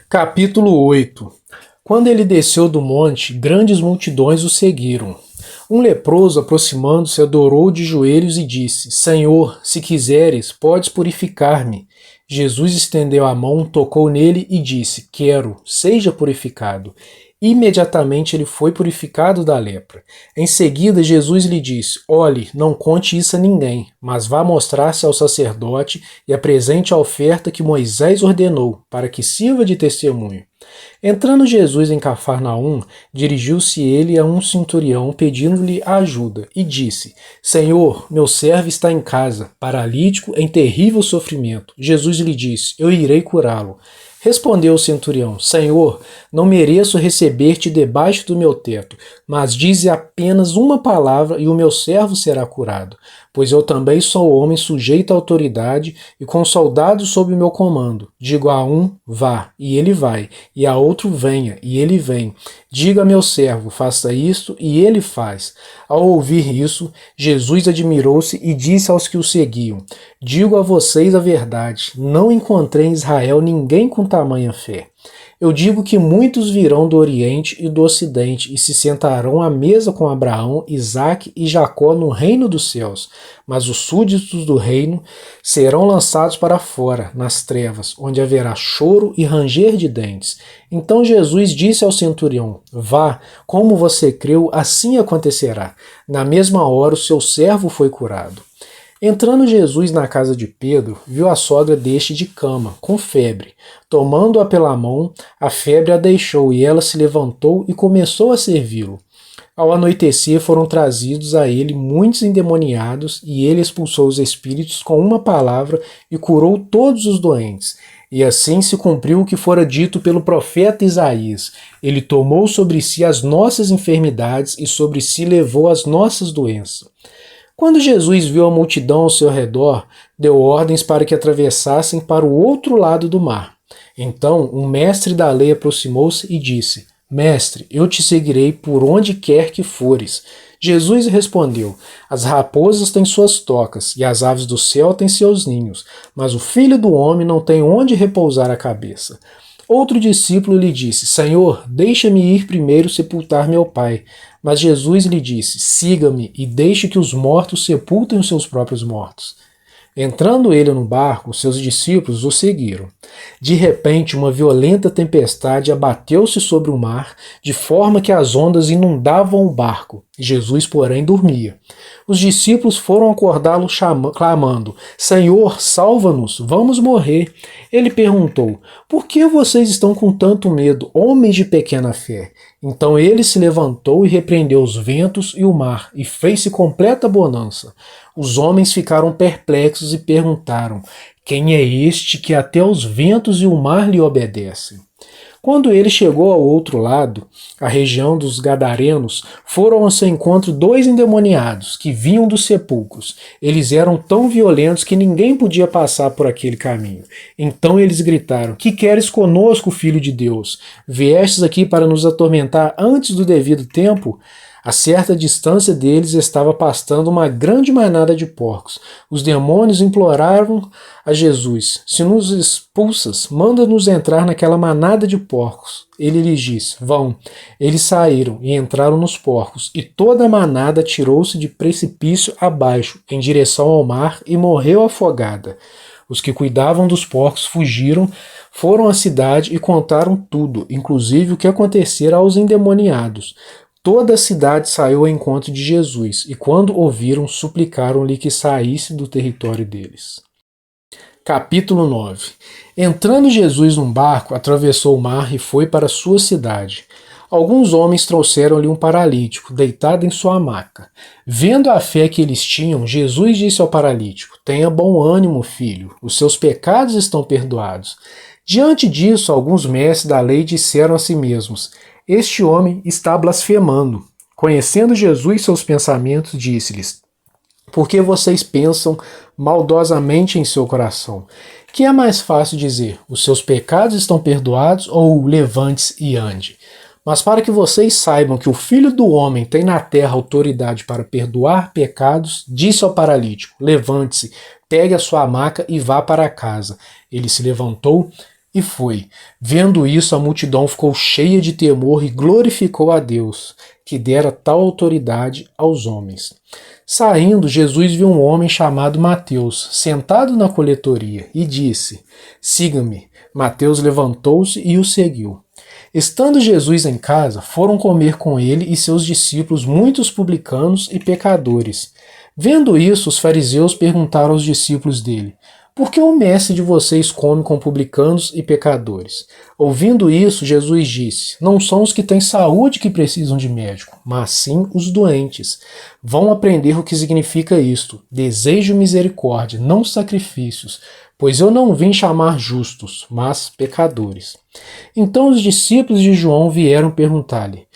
Capítulo 8. Quando ele desceu do monte, grandes multidões o seguiram. Um leproso, aproximando-se, adorou de joelhos e disse: Senhor, se quiseres, podes purificar-me. Jesus estendeu a mão, tocou nele e disse: Quero, seja purificado. Imediatamente ele foi purificado da lepra. Em seguida, Jesus lhe disse: Olhe, não conte isso a ninguém, mas vá mostrar-se ao sacerdote e apresente a oferta que Moisés ordenou, para que sirva de testemunho. Entrando Jesus em Cafarnaum, dirigiu-se ele a um centurião pedindo-lhe ajuda e disse: Senhor, meu servo está em casa, paralítico em terrível sofrimento. Jesus lhe disse: Eu irei curá-lo. Respondeu o centurião: Senhor, não mereço receber-te debaixo do meu teto, mas dize apenas uma palavra e o meu servo será curado. Pois eu também sou homem sujeito à autoridade e com soldados sob o meu comando. Digo a um, vá, e ele vai, e a outro, venha, e ele vem. Diga a meu servo, faça isto, e ele faz. Ao ouvir isso, Jesus admirou-se e disse aos que o seguiam: Digo a vocês a verdade, não encontrei em Israel ninguém com tamanha fé. Eu digo que muitos virão do Oriente e do Ocidente e se sentarão à mesa com Abraão, Isaque e Jacó no reino dos céus, mas os súditos do reino serão lançados para fora, nas trevas, onde haverá choro e ranger de dentes. Então Jesus disse ao centurião: Vá, como você creu, assim acontecerá. Na mesma hora o seu servo foi curado. Entrando Jesus na casa de Pedro, viu a sogra deste de cama, com febre. Tomando-a pela mão, a febre a deixou e ela se levantou e começou a servi-lo. Ao anoitecer foram trazidos a ele muitos endemoniados e ele expulsou os espíritos com uma palavra e curou todos os doentes. E assim se cumpriu o que fora dito pelo profeta Isaías. Ele tomou sobre si as nossas enfermidades e sobre si levou as nossas doenças. Quando Jesus viu a multidão ao seu redor, deu ordens para que atravessassem para o outro lado do mar. Então, um mestre da lei aproximou-se e disse: Mestre, eu te seguirei por onde quer que fores. Jesus respondeu: As raposas têm suas tocas e as aves do céu têm seus ninhos, mas o filho do homem não tem onde repousar a cabeça. Outro discípulo lhe disse: Senhor, deixa-me ir primeiro sepultar meu pai. Mas Jesus lhe disse: Siga-me e deixe que os mortos sepultem os seus próprios mortos. Entrando ele no barco, seus discípulos o seguiram. De repente, uma violenta tempestade abateu-se sobre o mar, de forma que as ondas inundavam o barco. Jesus, porém, dormia. Os discípulos foram acordá-lo clamando: Senhor, salva-nos, vamos morrer. Ele perguntou: Por que vocês estão com tanto medo, homens de pequena fé? Então ele se levantou e repreendeu os ventos e o mar, e fez-se completa bonança. Os homens ficaram perplexos e perguntaram: Quem é este que até os ventos e o mar lhe obedecem? Quando ele chegou ao outro lado, a região dos Gadarenos, foram ao seu encontro dois endemoniados que vinham dos sepulcros. Eles eram tão violentos que ninguém podia passar por aquele caminho. Então eles gritaram: Que queres conosco, filho de Deus? Viestes aqui para nos atormentar antes do devido tempo? A certa distância deles estava pastando uma grande manada de porcos. Os demônios imploraram a Jesus: Se nos expulsas, manda-nos entrar naquela manada de porcos. Ele lhes disse: Vão. Eles saíram e entraram nos porcos, e toda a manada tirou-se de precipício abaixo, em direção ao mar, e morreu afogada. Os que cuidavam dos porcos fugiram, foram à cidade e contaram tudo, inclusive o que acontecera aos endemoniados. Toda a cidade saiu ao encontro de Jesus, e quando ouviram, suplicaram-lhe que saísse do território deles. Capítulo 9. Entrando Jesus num barco, atravessou o mar e foi para sua cidade. Alguns homens trouxeram-lhe um paralítico, deitado em sua maca. Vendo a fé que eles tinham, Jesus disse ao paralítico: Tenha bom ânimo, filho, os seus pecados estão perdoados. Diante disso, alguns mestres da lei disseram a si mesmos: Este homem está blasfemando. Conhecendo Jesus seus pensamentos, disse-lhes: Por que vocês pensam maldosamente em seu coração? Que é mais fácil dizer: Os seus pecados estão perdoados, ou levante-se e ande? Mas para que vocês saibam que o Filho do Homem tem na terra autoridade para perdoar pecados, disse ao paralítico: Levante-se, pegue a sua maca e vá para casa. Ele se levantou e foi. Vendo isso, a multidão ficou cheia de temor e glorificou a Deus, que dera tal autoridade aos homens. Saindo, Jesus viu um homem chamado Mateus, sentado na coletoria, e disse: Siga-me. Mateus levantou-se e o seguiu. Estando Jesus em casa, foram comer com ele e seus discípulos muitos publicanos e pecadores. Vendo isso, os fariseus perguntaram aos discípulos dele: Por que o mestre de vocês come com publicanos e pecadores? Ouvindo isso, Jesus disse: Não são os que têm saúde que precisam de médico, mas sim os doentes. Vão aprender o que significa isto: desejo misericórdia, não sacrifícios, pois eu não vim chamar justos, mas pecadores. Então os discípulos de João vieram perguntar-lhe: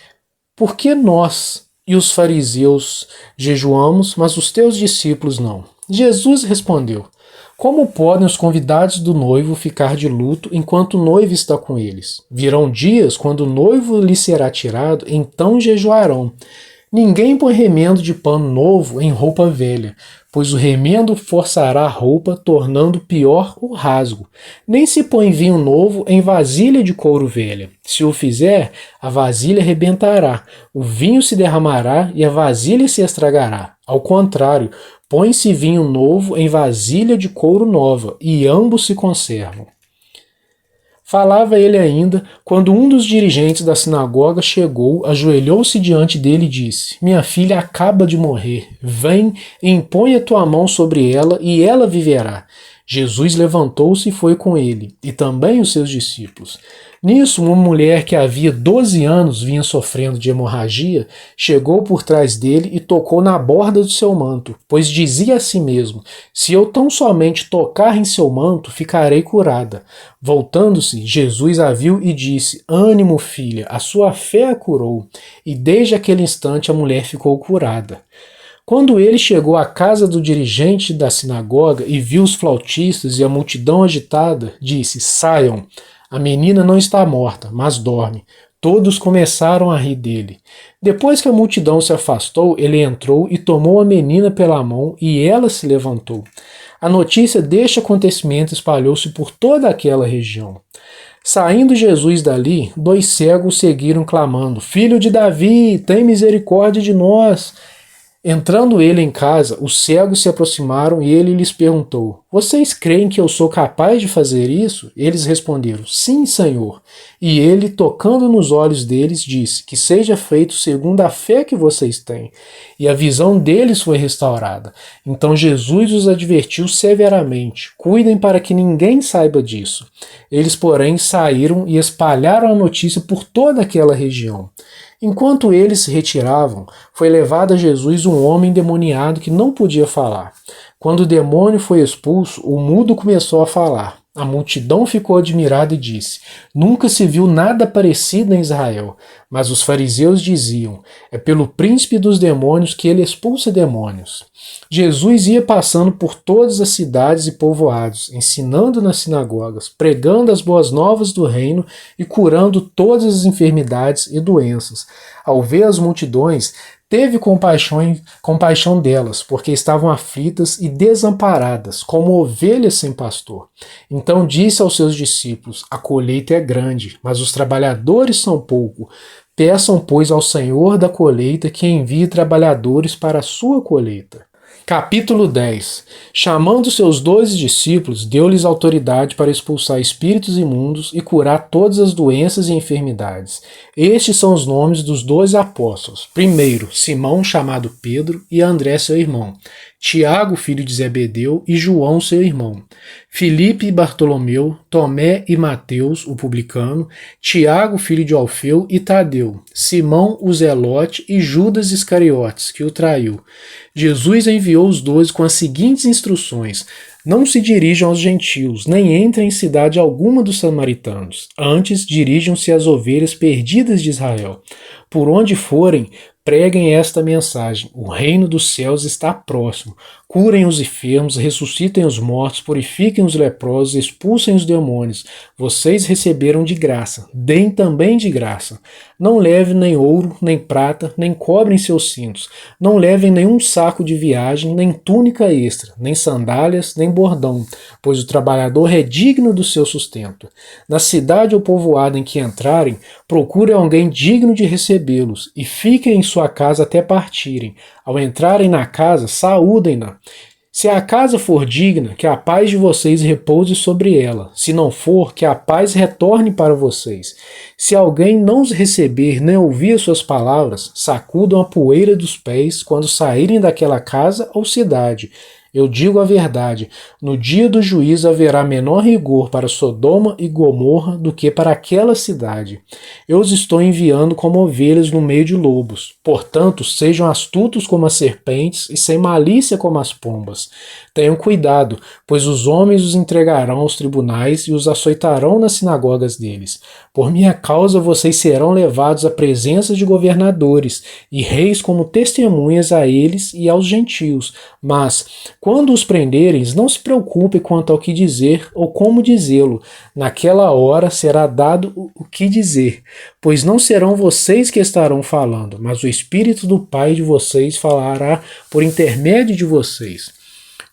Por que nós e os fariseus jejuamos, mas os teus discípulos não? Jesus respondeu: Como podem os convidados do noivo ficar de luto enquanto o noivo está com eles? Virão dias quando o noivo lhe será tirado, então jejuarão. Ninguém põe remendo de pano novo em roupa velha, pois o remendo forçará a roupa, tornando pior o rasgo. Nem se põe vinho novo em vasilha de couro velha. Se o fizer, a vasilha rebentará, o vinho se derramará e a vasilha se estragará. Ao contrário, põe-se vinho novo em vasilha de couro nova, e ambos se conservam. Falava ele ainda, quando um dos dirigentes da sinagoga chegou, ajoelhou-se diante dele e disse: Minha filha acaba de morrer. Vem e impõe a tua mão sobre ela, e ela viverá. Jesus levantou-se e foi com ele, e também os seus discípulos. Nisso, uma mulher que havia 12 anos vinha sofrendo de hemorragia, chegou por trás dele e tocou na borda do seu manto, pois dizia a si mesmo: Se eu tão somente tocar em seu manto, ficarei curada. Voltando-se, Jesus a viu e disse: Ânimo, filha, a sua fé a curou. E desde aquele instante a mulher ficou curada. Quando ele chegou à casa do dirigente da sinagoga e viu os flautistas e a multidão agitada, disse: Saiam, a menina não está morta, mas dorme. Todos começaram a rir dele. Depois que a multidão se afastou, ele entrou e tomou a menina pela mão, e ela se levantou. A notícia deste acontecimento espalhou-se por toda aquela região. Saindo Jesus dali, 2 cegos seguiram clamando: Filho de Davi, tem misericórdia de nós. Entrando ele em casa, os cegos se aproximaram e ele lhes perguntou: Vocês creem que eu sou capaz de fazer isso? Eles responderam: Sim, Senhor. E ele, tocando nos olhos deles, disse: Que seja feito segundo a fé que vocês têm. E a visão deles foi restaurada. Então Jesus os advertiu severamente: Cuidem para que ninguém saiba disso. Eles, porém, saíram e espalharam a notícia por toda aquela região. Enquanto eles se retiravam, foi levado a Jesus um homem endemoniado que não podia falar. Quando o demônio foi expulso, o mudo começou a falar. A multidão ficou admirada e disse: Nunca se viu nada parecido em Israel. Mas os fariseus diziam: É pelo príncipe dos demônios que ele expulsa demônios. Jesus ia passando por todas as cidades e povoados, ensinando nas sinagogas, pregando as boas novas do reino e curando todas as enfermidades e doenças. Ao ver as multidões, teve compaixão delas, porque estavam aflitas e desamparadas, como ovelhas sem pastor. Então disse aos seus discípulos: A colheita é grande, mas os trabalhadores são poucos. Peçam, pois, ao Senhor da colheita que envie trabalhadores para a sua colheita. Capítulo 10. Chamando seus 12 discípulos, deu-lhes autoridade para expulsar espíritos imundos e curar todas as doenças e enfermidades. Estes são os nomes dos 12 apóstolos. Primeiro, Simão, chamado Pedro, e André, seu irmão. Tiago, filho de Zebedeu, e João, seu irmão. Filipe e Bartolomeu, Tomé e Mateus, o publicano, Tiago, filho de Alfeu, e Tadeu, Simão, o Zelote, e Judas Iscariotes, que o traiu. Jesus enviou os 12 com as seguintes instruções: Não se dirijam aos gentios, nem entrem em cidade alguma dos samaritanos. Antes, dirijam-se às ovelhas perdidas de Israel. Por onde forem, preguem esta mensagem: o reino dos céus está próximo. curem os enfermos, ressuscitem os mortos, purifiquem os leprosos, expulsem os demônios. Vocês receberam de graça, deem também de graça. Não levem nem ouro, nem prata, nem cobre em seus cintos. Não levem nenhum saco de viagem, nem túnica extra, nem sandálias, nem bordão, pois o trabalhador é digno do seu sustento. Na cidade ou povoado em que entrarem, procurem alguém digno de recebê-los e fiquem em sua casa até partirem. Ao entrarem na casa, saúdem-na. Se a casa for digna, que a paz de vocês repouse sobre ela. Se não for, que a paz retorne para vocês. Se alguém não os receber nem ouvir as suas palavras, sacudam a poeira dos pés quando saírem daquela casa ou cidade. Eu digo a verdade, no dia do juízo haverá menor rigor para Sodoma e Gomorra do que para aquela cidade. Eu os estou enviando como ovelhas no meio de lobos. Portanto, sejam astutos como as serpentes e sem malícia como as pombas. Tenham cuidado, pois os homens os entregarão aos tribunais e os açoitarão nas sinagogas deles. Por minha causa vocês serão levados à presença de governadores e reis como testemunhas a eles e aos gentios. Mas, quando os prenderem, não se preocupem quanto ao que dizer ou como dizê-lo. Naquela hora será dado o que dizer, pois não serão vocês que estarão falando, mas o Espírito do Pai de vocês falará por intermédio de vocês.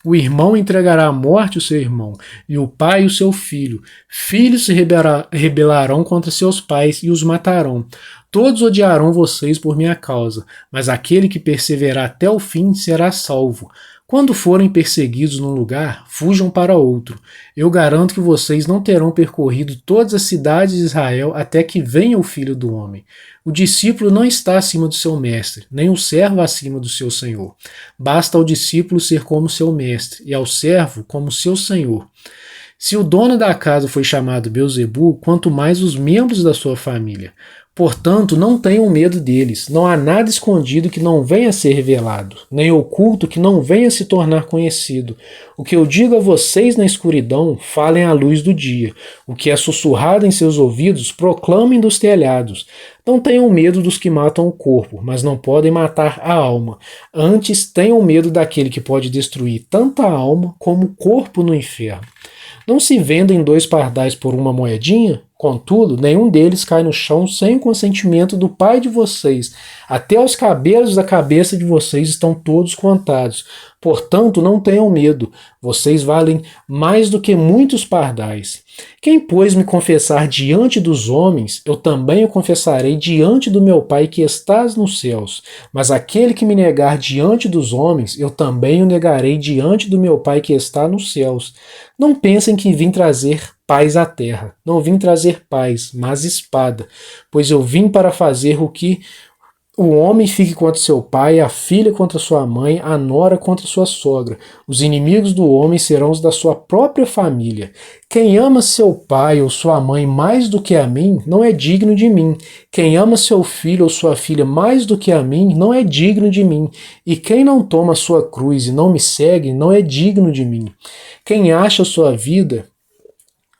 O irmão entregará à morte o seu irmão, e o pai o seu filho. Filhos se rebelarão contra seus pais e os matarão. Todos odiarão vocês por minha causa, mas aquele que perseverar até o fim será salvo. Quando forem perseguidos num lugar, fujam para outro. Eu garanto que vocês não terão percorrido todas as cidades de Israel até que venha o Filho do Homem. O discípulo não está acima do seu mestre, nem o servo acima do seu senhor. Basta ao discípulo ser como seu mestre, e ao servo como seu senhor. Se o dono da casa foi chamado Beelzebu, quanto mais os membros da sua família. Portanto, não tenham medo deles. Não há nada escondido que não venha a ser revelado, nem oculto que não venha a se tornar conhecido. O que eu digo a vocês na escuridão, falem à luz do dia. O que é sussurrado em seus ouvidos, proclamem dos telhados. Não tenham medo dos que matam o corpo, mas não podem matar a alma. Antes, tenham medo daquele que pode destruir tanto a alma como o corpo no inferno. Não se vendem 2 pardais por uma moedinha? Contudo, nenhum deles cai no chão sem o consentimento do Pai de vocês. Até os cabelos da cabeça de vocês estão todos contados. Portanto, não tenham medo. Vocês valem mais do que muitos pardais. Quem, pois, me confessar diante dos homens, eu também o confessarei diante do meu Pai que estás nos céus. Mas aquele que me negar diante dos homens, eu também o negarei diante do meu Pai que está nos céus. Não pensem que vim trazer paz à terra. Não vim trazer paz, mas espada. Pois eu vim para fazer o que o homem fique contra seu pai, a filha contra sua mãe, a nora contra sua sogra. Os inimigos do homem serão os da sua própria família. Quem ama seu pai ou sua mãe mais do que a mim, não é digno de mim. Quem ama seu filho ou sua filha mais do que a mim, não é digno de mim. E quem não toma sua cruz e não me segue, não é digno de mim. Quem acha sua vida,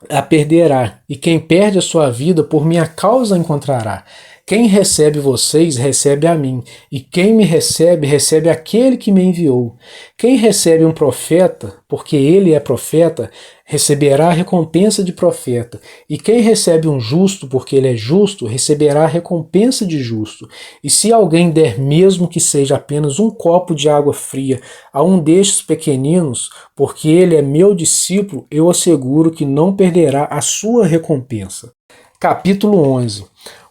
a perderá, e quem perde a sua vida por minha causa encontrará. Quem recebe vocês, recebe a mim, e quem me recebe, recebe aquele que me enviou. Quem recebe um profeta, porque ele é profeta, receberá a recompensa de profeta, e quem recebe um justo, porque ele é justo, receberá a recompensa de justo. E se alguém der mesmo que seja apenas um copo de água fria a um destes pequeninos, porque ele é meu discípulo, eu asseguro que não perderá a sua recompensa. Capítulo 11.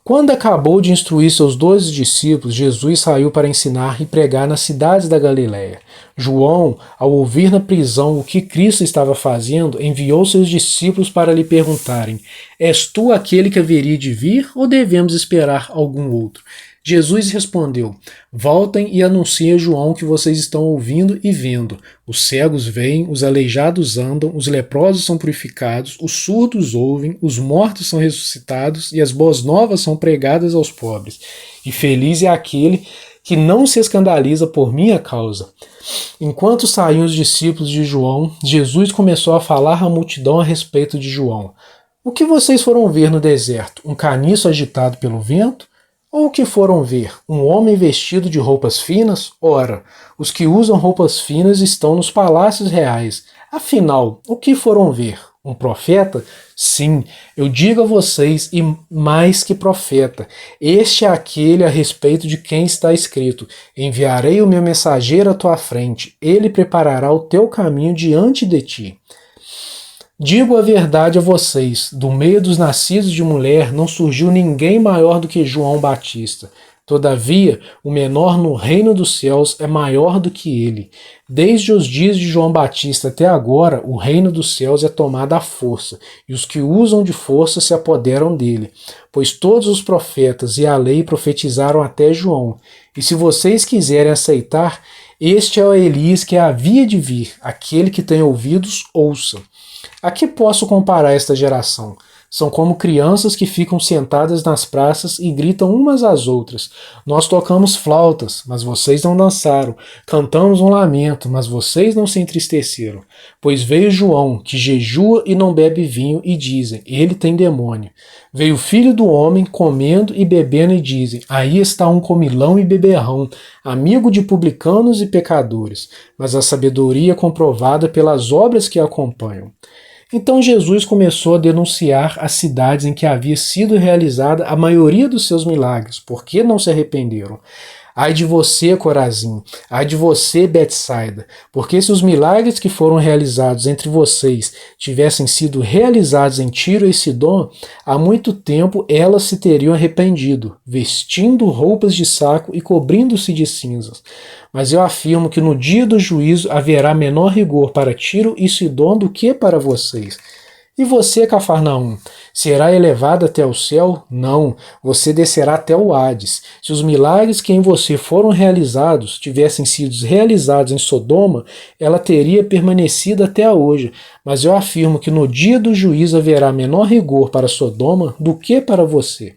Quando acabou de instruir seus 12 discípulos, Jesus saiu para ensinar e pregar nas cidades da Galiléia. João, ao ouvir na prisão o que Cristo estava fazendo, enviou seus discípulos para lhe perguntarem: És tu aquele que haveria de vir ou devemos esperar algum outro? Jesus respondeu: Voltem e anunciem a João que vocês estão ouvindo e vendo. Os cegos veem, os aleijados andam, os leprosos são purificados, os surdos ouvem, os mortos são ressuscitados e as boas novas são pregadas aos pobres. E feliz é aquele que não se escandaliza por minha causa. Enquanto saíam os discípulos de João, Jesus começou a falar à multidão a respeito de João. O que vocês foram ver no deserto? Um caniço agitado pelo vento? Ou o que foram ver? Um homem vestido de roupas finas? Ora, os que usam roupas finas estão nos palácios reais. Afinal, o que foram ver? Um profeta? Sim, eu digo a vocês, e mais que profeta. Este é aquele a respeito de quem está escrito: enviarei o meu mensageiro à tua frente, ele preparará o teu caminho diante de ti. Digo a verdade a vocês, do meio dos nascidos de mulher não surgiu ninguém maior do que João Batista. Todavia, o menor no reino dos céus é maior do que ele. Desde os dias de João Batista até agora, o reino dos céus é tomado à força, e os que usam de força se apoderam dele. Pois todos os profetas e a lei profetizaram até João. E se vocês quiserem aceitar, este é o Elias que havia de vir. Aquele que tem ouvidos, ouça. A que posso comparar esta geração? São como crianças que ficam sentadas nas praças e gritam umas às outras. Nós tocamos flautas, mas vocês não dançaram. Cantamos um lamento, mas vocês não se entristeceram. Pois veio João, que jejua e não bebe vinho, e dizem, ele tem demônio. Veio o Filho do Homem comendo e bebendo, e dizem, aí está um comilão e beberrão, amigo de publicanos e pecadores. Mas a sabedoria é comprovada pelas obras que a acompanham. Então Jesus começou a denunciar as cidades em que havia sido realizada a maioria dos seus milagres, porque não se arrependeram. Ai de você, Corazim, ai de você, Betsaida, porque se os milagres que foram realizados entre vocês tivessem sido realizados em Tiro e Sidom, há muito tempo elas se teriam arrependido, vestindo roupas de saco e cobrindo-se de cinzas. Mas eu afirmo que no dia do juízo haverá menor rigor para Tiro e Sidom do que para vocês. E você, Cafarnaum, será elevado até o céu? Não, você descerá até o Hades. Se os milagres que em você foram realizados tivessem sido realizados em Sodoma, ela teria permanecido até hoje. Mas eu afirmo que no dia do juízo haverá menor rigor para Sodoma do que para você.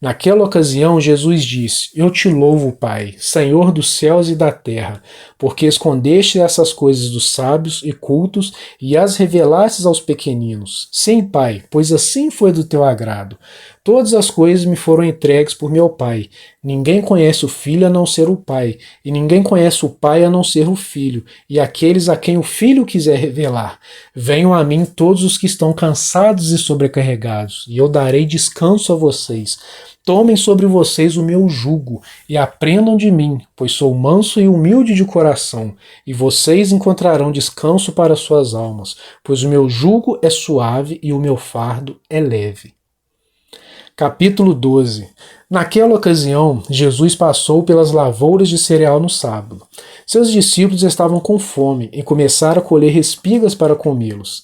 Naquela ocasião, Jesus disse, eu te louvo, Pai, Senhor dos céus e da terra, porque escondeste essas coisas dos sábios e cultos e as revelastes aos pequeninos. Sim, Pai, pois assim foi do teu agrado. Todas as coisas me foram entregues por meu Pai. Ninguém conhece o Filho a não ser o Pai, e ninguém conhece o Pai a não ser o Filho, e aqueles a quem o Filho quiser revelar. Venham a mim todos os que estão cansados e sobrecarregados, e eu darei descanso a vocês. Tomem sobre vocês o meu jugo e aprendam de mim, pois sou manso e humilde de coração, e vocês encontrarão descanso para suas almas, pois o meu jugo é suave e o meu fardo é leve. Capítulo 12. Naquela ocasião, Jesus passou pelas lavouras de cereal no sábado. Seus discípulos estavam com fome e começaram a colher espigas para comê-los.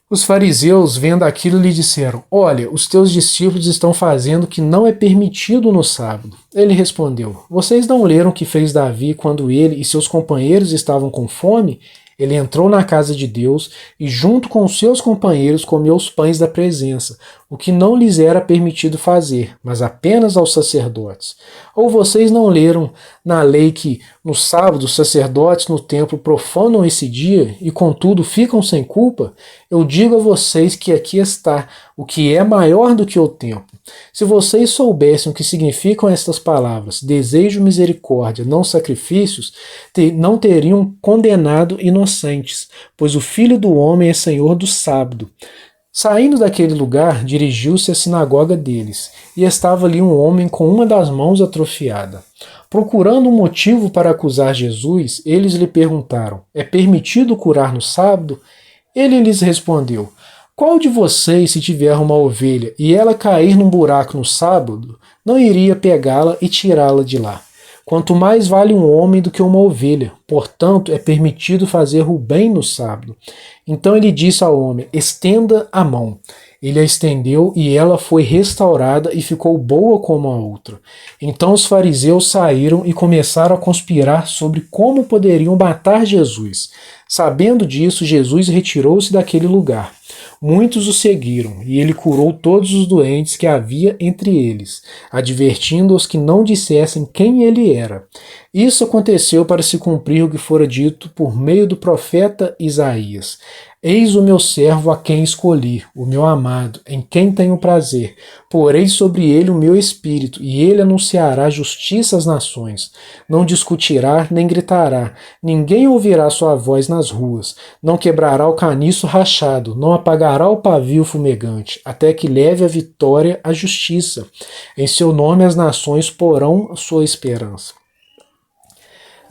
Os fariseus, vendo aquilo, lhe disseram, olha, os teus discípulos estão fazendo o que não é permitido no sábado. Ele respondeu, vocês não leram o que fez Davi quando ele e seus companheiros estavam com fome? Ele entrou na casa de Deus e junto com os seus companheiros comeu os pães da presença, o que não lhes era permitido fazer, mas apenas aos sacerdotes. Ou vocês não leram na lei que, no sábado, os sacerdotes no templo profanam esse dia e, contudo, ficam sem culpa? Eu digo a vocês que aqui está o que é maior do que o tempo. Se vocês soubessem o que significam estas palavras, desejo misericórdia, não sacrifícios, não teriam condenado inocentes, pois o Filho do Homem é Senhor do sábado. Saindo daquele lugar, dirigiu-se à sinagoga deles, e estava ali um homem com uma das mãos atrofiada. Procurando um motivo para acusar Jesus, eles lhe perguntaram, é permitido curar no sábado? Ele lhes respondeu, qual de vocês, se tiver uma ovelha e ela cair num buraco no sábado, não iria pegá-la e tirá-la de lá? Quanto mais vale um homem do que uma ovelha, portanto é permitido fazer o bem no sábado. Então ele disse ao homem, estenda a mão. Ele a estendeu e ela foi restaurada e ficou boa como a outra. Então os fariseus saíram e começaram a conspirar sobre como poderiam matar Jesus. Sabendo disso, Jesus retirou-se daquele lugar. Muitos o seguiram, e ele curou todos os doentes que havia entre eles, advertindo-os que não dissessem quem ele era. Isso aconteceu para se cumprir o que fora dito por meio do profeta Isaías. Eis o meu servo a quem escolhi, o meu amado, em quem tenho prazer. Porei sobre ele o meu espírito, e ele anunciará justiça às nações. Não discutirá nem gritará, ninguém ouvirá sua voz nas ruas. Não quebrará o caniço rachado, não apagará o pavio fumegante, até que leve a vitória à justiça. Em seu nome as nações porão sua esperança.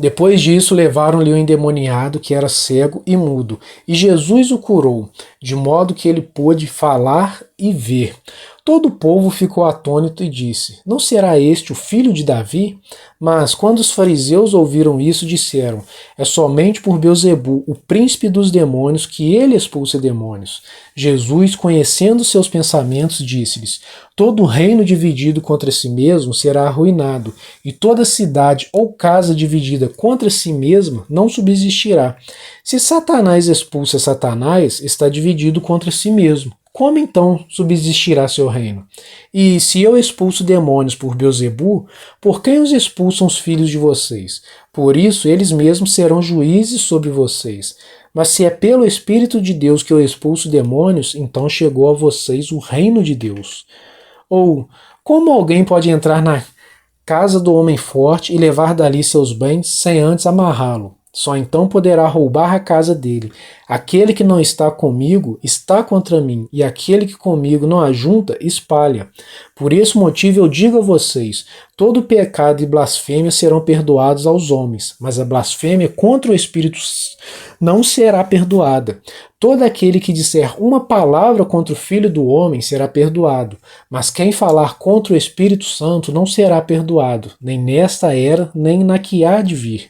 Depois disso, levaram-lhe o endemoniado, que era cego e mudo, e Jesus o curou, de modo que ele pôde falar e ver. Todo o povo ficou atônito e disse: Não será este o filho de Davi? Mas, quando os fariseus ouviram isso, disseram: É somente por Beelzebu, o príncipe dos demônios, que ele expulsa demônios. Jesus, conhecendo seus pensamentos, disse-lhes: Todo reino dividido contra si mesmo será arruinado, e toda cidade ou casa dividida contra si mesma não subsistirá. Se Satanás expulsa Satanás, está dividido contra si mesmo. Como então subsistirá seu reino? E se eu expulso demônios por Beelzebu, por quem os expulsam os filhos de vocês? Por isso eles mesmos serão juízes sobre vocês. Mas se é pelo Espírito de Deus que eu expulso demônios, então chegou a vocês o reino de Deus. Ou, como alguém pode entrar na casa do homem forte e levar dali seus bens sem antes amarrá-lo? Só então poderá roubar a casa dele. Aquele que não está comigo está contra mim, e aquele que comigo não ajunta, espalha. Por esse motivo eu digo a vocês: todo pecado e blasfêmia serão perdoados aos homens, mas a blasfêmia contra o Espírito não será perdoada. Todo aquele que disser uma palavra contra o Filho do Homem será perdoado, mas quem falar contra o Espírito Santo não será perdoado, nem nesta era, nem na que há de vir.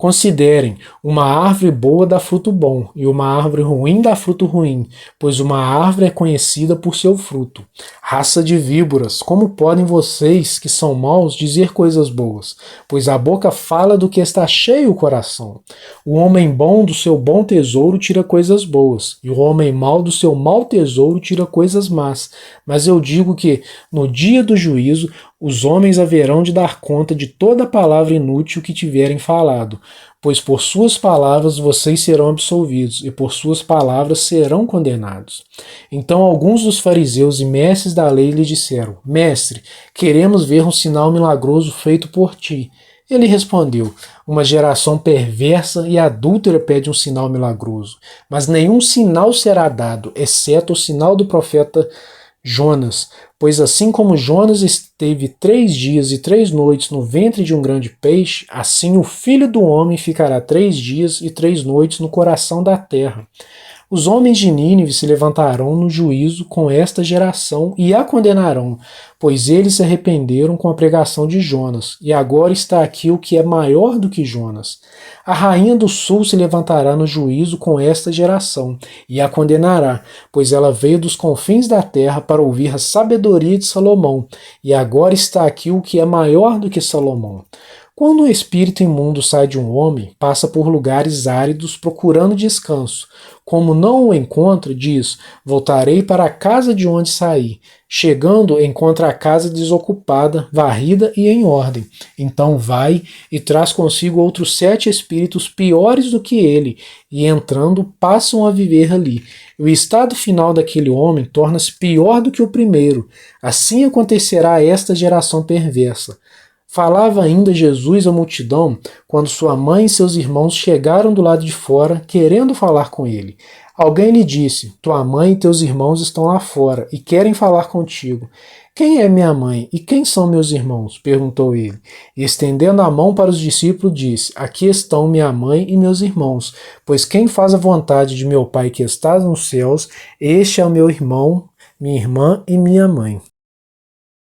Considerem, uma árvore boa dá fruto bom, e uma árvore ruim dá fruto ruim, pois uma árvore é conhecida por seu fruto. Raça de víboras, como podem vocês, que são maus, dizer coisas boas? Pois a boca fala do que está cheio o coração. O homem bom do seu bom tesouro tira coisas boas, e o homem mau do seu mau tesouro tira coisas más. Mas eu digo que, no dia do juízo, os homens haverão de dar conta de toda palavra inútil que tiverem falado, pois por suas palavras vocês serão absolvidos, e por suas palavras serão condenados. Então alguns dos fariseus e mestres da lei lhe disseram: Mestre, queremos ver um sinal milagroso feito por ti. Ele respondeu: Uma geração perversa e adúltera pede um sinal milagroso, mas nenhum sinal será dado, exceto o sinal do profeta Jonas, pois assim como Jonas esteve 3 dias e 3 noites no ventre de um grande peixe, assim o Filho do Homem ficará 3 dias e 3 noites no coração da terra. Os homens de Nínive se levantarão no juízo com esta geração e a condenarão, pois eles se arrependeram com a pregação de Jonas, e agora está aqui o que é maior do que Jonas. A rainha do sul se levantará no juízo com esta geração e a condenará, pois ela veio dos confins da terra para ouvir a sabedoria de Salomão, e agora está aqui o que é maior do que Salomão. Quando um espírito imundo sai de um homem, passa por lugares áridos procurando descanso. Como não o encontra, diz: Voltarei para a casa de onde saí. Chegando, encontra a casa desocupada, varrida e em ordem. Então vai e traz consigo outros 7 espíritos piores do que ele, e entrando, passam a viver ali. O estado final daquele homem torna-se pior do que o primeiro. Assim acontecerá a esta geração perversa. Falava ainda Jesus à multidão quando sua mãe e seus irmãos chegaram do lado de fora, querendo falar com ele. Alguém lhe disse: Tua mãe e teus irmãos estão lá fora e querem falar contigo. Quem é minha mãe e quem são meus irmãos? Perguntou ele. E estendendo a mão para os discípulos, disse: Aqui estão minha mãe e meus irmãos, pois quem faz a vontade de meu Pai que está nos céus, este é o meu irmão, minha irmã e minha mãe.